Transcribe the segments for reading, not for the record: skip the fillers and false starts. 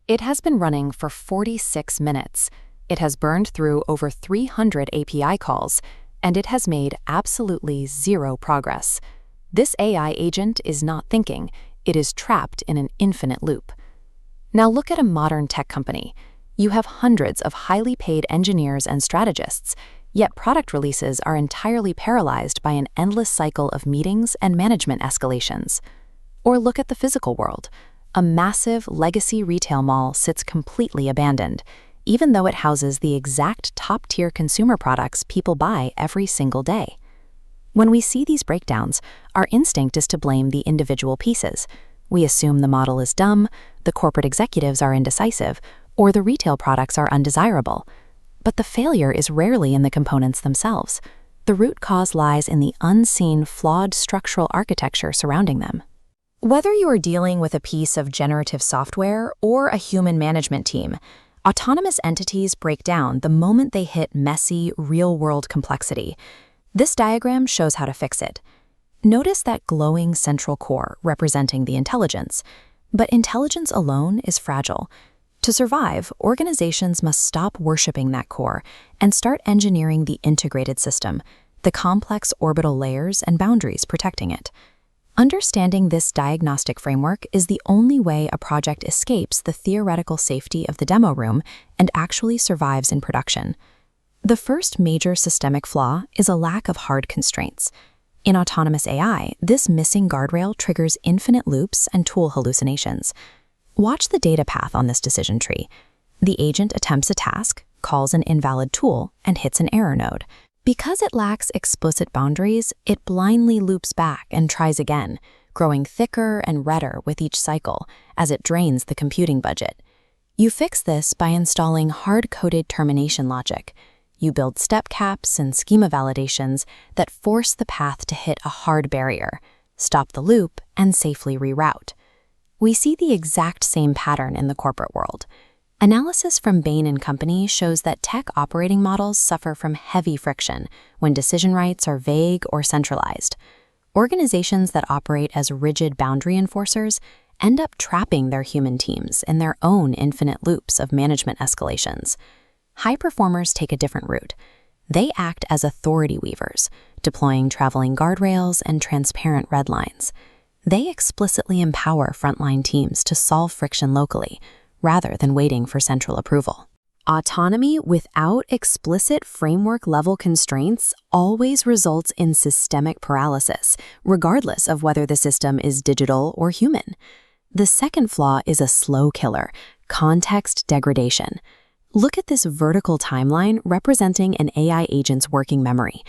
It has been running for 46 minutes. It has burned through over 300 API calls, and it has made absolutely zero progress. This AI agent is not thinking, it is trapped in an infinite loop. Now look at a modern tech company. You have hundreds of highly paid engineers and strategists, yet product releases are entirely paralyzed by an endless cycle of meetings and management escalations. Or look at the physical world. A massive legacy retail mall sits completely abandoned, even though it houses the exact top-tier consumer products people buy every single day. When we see these breakdowns, our instinct is to blame the individual pieces. We assume the model is dumb, the corporate executives are indecisive, or the retail products are undesirable. But the failure is rarely in the components themselves. The root cause lies in the unseen, flawed structural architecture surrounding them. Whether you are dealing with a piece of generative software or a human management team, autonomous entities break down the moment they hit messy, real-world complexity. This diagram shows how to fix it. Notice that glowing central core representing the intelligence. But intelligence alone is fragile. To survive, organizations must stop worshiping that core and start engineering the integrated system, the complex orbital layers and boundaries protecting it. Understanding this diagnostic framework is the only way a project escapes the theoretical safety of the demo room and actually survives in production. The first major systemic flaw is a lack of hard constraints. In autonomous AI, this missing guardrail triggers infinite loops and tool hallucinations. Watch the data path on this decision tree. The agent attempts a task, calls an invalid tool, and hits an error node. Because it lacks explicit boundaries, it blindly loops back and tries again, growing thicker and redder with each cycle as it drains the computing budget. You fix this by installing hard-coded termination logic. You build step caps and schema validations that force the path to hit a hard barrier, stop the loop, and safely reroute. We see the exact same pattern in the corporate world. Analysis from Bain & Company shows that tech operating models suffer from heavy friction when decision rights are vague or centralized. Organizations that operate as rigid boundary enforcers end up trapping their human teams in their own infinite loops of management escalations. High performers take a different route. They act as authority weavers, deploying traveling guardrails and transparent red lines. They explicitly empower frontline teams to solve friction locally, rather than waiting for central approval. Autonomy without explicit framework-level constraints always results in systemic paralysis, regardless of whether the system is digital or human. The second flaw is a slow killer, context degradation. Look at this vertical timeline representing an AI agent's working memory.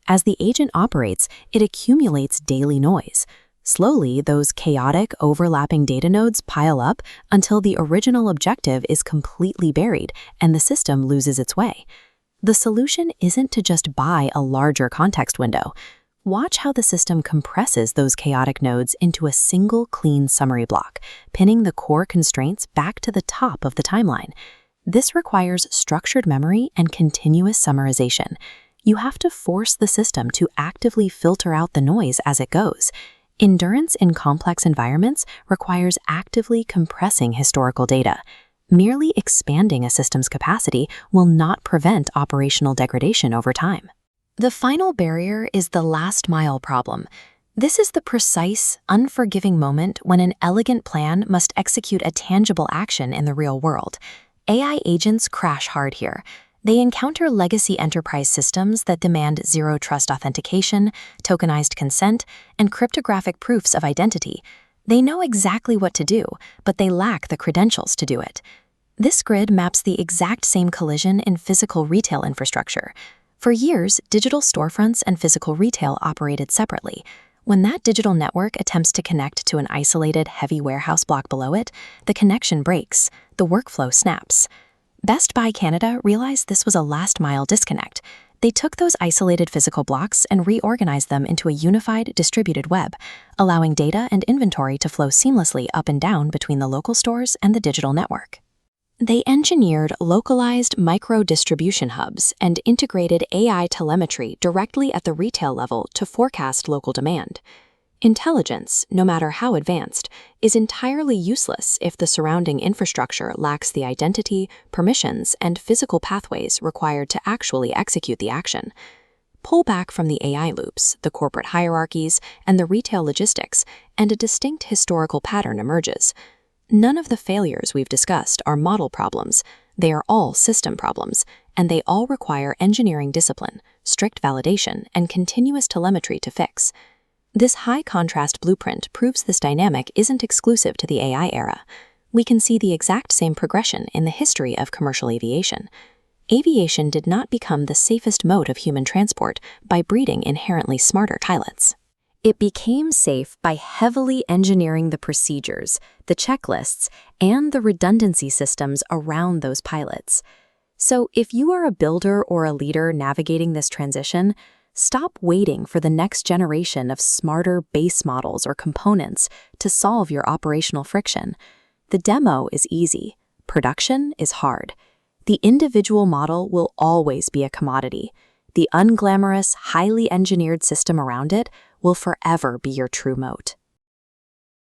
As the agent operates, it accumulates daily noise. Slowly, those chaotic, overlapping data nodes pile up until the original objective is completely buried and the system loses its way. The solution isn't to just buy a larger context window. Watch how the system compresses those chaotic nodes into a single clean summary block, pinning the core constraints back to the top of the timeline. This requires structured memory and continuous summarization. You have to force the system to actively filter out the noise as it goes. Endurance in complex environments requires actively compressing historical data. Merely expanding a system's capacity will not prevent operational degradation over time. The final barrier is the last-mile problem. This is the precise, unforgiving moment when an elegant plan must execute a tangible action in the real world. AI agents crash hard here. They encounter legacy enterprise systems that demand zero-trust authentication, tokenized consent, and cryptographic proofs of identity. They know exactly what to do, but they lack the credentials to do it. This grid maps the exact same collision in physical retail infrastructure. For years, digital storefronts and physical retail operated separately. When that digital network attempts to connect to an isolated, heavy warehouse block below it, the connection breaks, the workflow snaps. Best Buy Canada realized this was a last-mile disconnect. They took those isolated physical blocks and reorganized them into a unified, distributed web, allowing data and inventory to flow seamlessly up and down between the local stores and the digital network. They engineered localized micro-distribution hubs and integrated AI telemetry directly at the retail level to forecast local demand. Intelligence, no matter how advanced, is entirely useless if the surrounding infrastructure lacks the identity, permissions, and physical pathways required to actually execute the action. Pull back from the AI loops, the corporate hierarchies, and the retail logistics, and a distinct historical pattern emerges. None of the failures we've discussed are model problems. They are all system problems, and they all require engineering discipline, strict validation, and continuous telemetry to fix. This high-contrast blueprint proves this dynamic isn't exclusive to the AI era. We can see the exact same progression in the history of commercial aviation. Aviation did not become the safest mode of human transport by breeding inherently smarter pilots. It became safe by heavily engineering the procedures, the checklists, and the redundancy systems around those pilots. So if you are a builder or a leader navigating this transition, stop waiting for the next generation of smarter base models or components to solve your operational friction. The demo is easy. Production is hard. The individual model will always be a commodity. The unglamorous, highly engineered system around it will forever be your true moat.